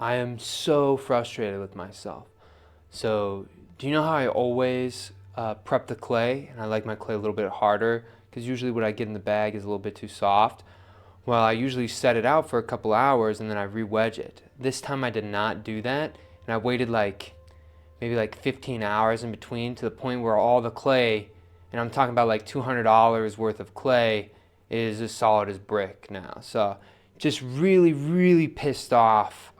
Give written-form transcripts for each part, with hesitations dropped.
I am so frustrated with myself. So, do you know how I always prep the clay and I like my clay a little bit harder? Because usually what I get in the bag is a little bit too soft. Well, I usually set it out for a couple hours and then I re-wedge it. This time I did not do that, and I waited like maybe like 15 hours in between to the point where all the clay, and I'm talking about like $200 worth of clay, is as solid as brick now. So just really, really pissed off.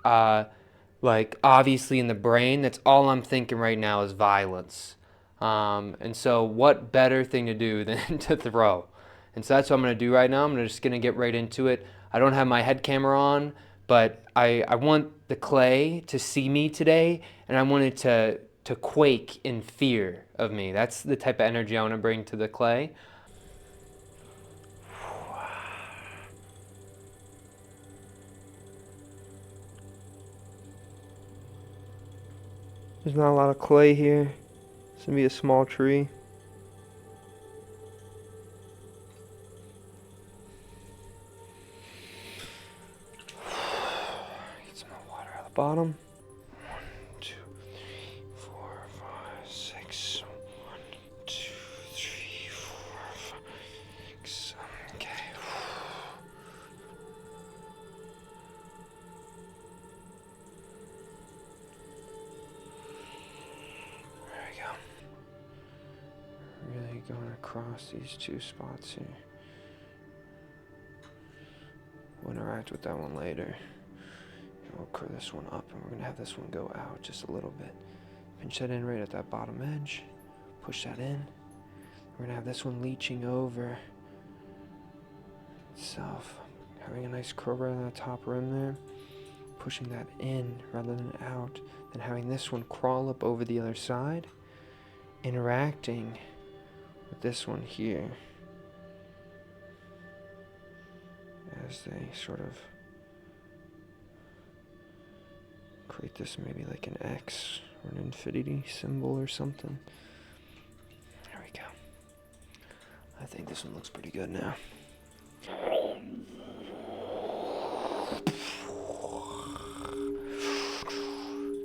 Like obviously in the brain, that's all I'm thinking right now is violence. And so what better thing to do than to throw? And so that's what I'm gonna do right now. I'm just gonna get right into it. I don't have my head camera on, but I want the clay to see me today, and I want it to quake in fear of me. That's the type of energy I want to bring to the clay. There's not a lot of clay here. It's gonna be a small tree. Get some more water out of the bottom. 1, 2, 3, 4, 5, 6. 1, 2, 3, 4, 5, 6. Okay. There we go. Really going across these two spots here. We'll interact with that one later. We'll curl this one up, and we're gonna have this one go out just a little bit. Pinch that in right at that bottom edge. Push that in. We're gonna have this one leaching over itself, having a nice curl right on the top rim there. Pushing that in rather than out. Then having this one crawl up over the other side. Interacting with this one here as they sort of create this maybe like an X or an infinity symbol or something. There we go. I think this one looks pretty good now.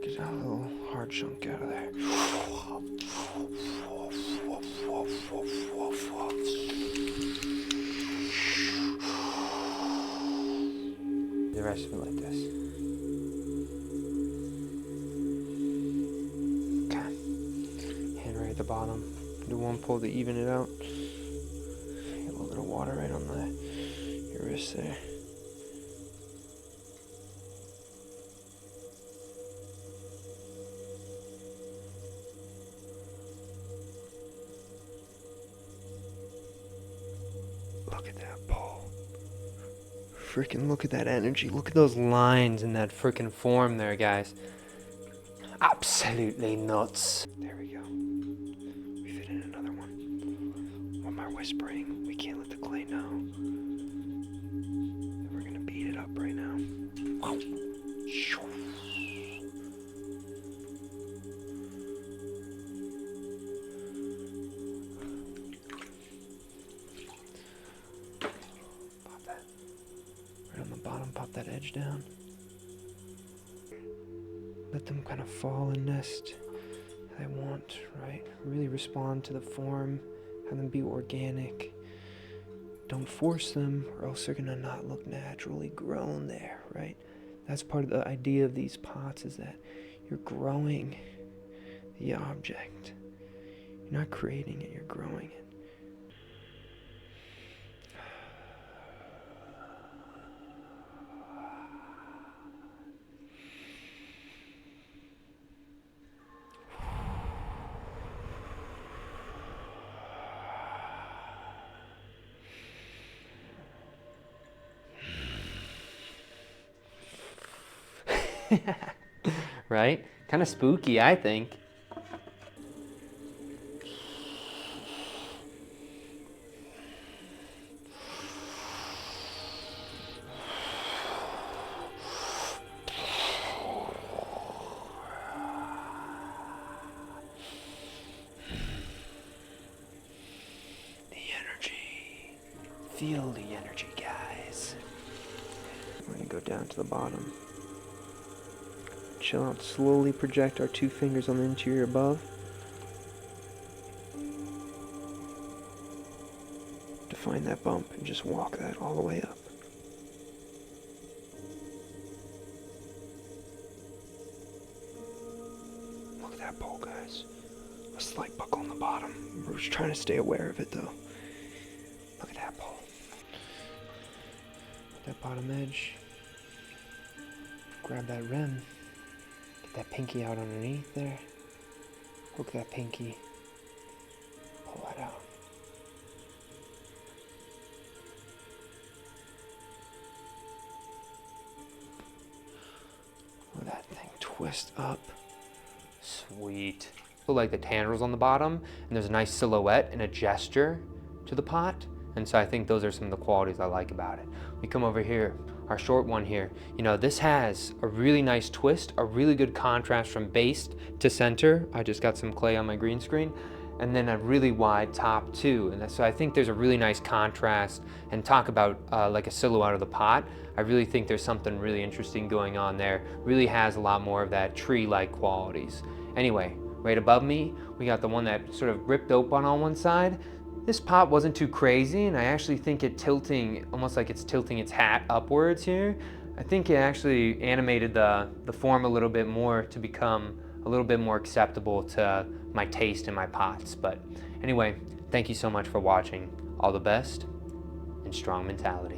Get that little hard chunk out of there. The rest of it like this. Okay. Hand right at the bottom. Do one pull to even it out. Get a little bit of water right on your wrist there. Look at that pole. Freaking look at that energy. Look at those lines in that freaking form there, guys. Absolutely nuts. There we go. We fit in another one. One more whispering. We can't let the clay know. We're gonna beat it up right now. Wow. Pop that. Right on the bottom, pop that edge down. Let them kind of fall and nest how they want, right? Really respond to the form, have them be organic. Don't force them, or else they're gonna not look naturally grown there, right? That's part of the idea of these pots, is that you're growing the object. You're not creating it, you're growing it. Right? Kind of spooky, I think. The energy. Feel the energy, guys. We're gonna go down to the bottom. chill out. Slowly project our 2 fingers on the interior above. To find that bump and just walk that all the way up. Look at that pole, guys. A slight buckle on the bottom. We're just trying to stay aware of it though. Look at that pole. That bottom edge. Grab that rim. Get that pinky out underneath there. Hook that pinky. Pull that out. Let that thing twist up. Sweet. Look like the tendrils on the bottom, and there's a nice silhouette and a gesture to the pot. And so I think those are some of the qualities I like about it. We come over here, our short one here. You know, this has a really nice twist, a really good contrast from base to center. I just got some clay on my green screen. And then a really wide top too. And so I think there's a really nice contrast. And talk about like a silhouette of the pot. I really think there's something really interesting going on there. Really has a lot more of that tree-like qualities. Anyway, right above me, we got the one that sort of ripped open on one side. This pot wasn't too crazy, and I actually think it tilting, almost like it's tilting its hat upwards here. I think it actually animated the form a little bit more to become a little bit more acceptable to my taste in my pots. But anyway, thank you so much for watching. All the best and strong mentality.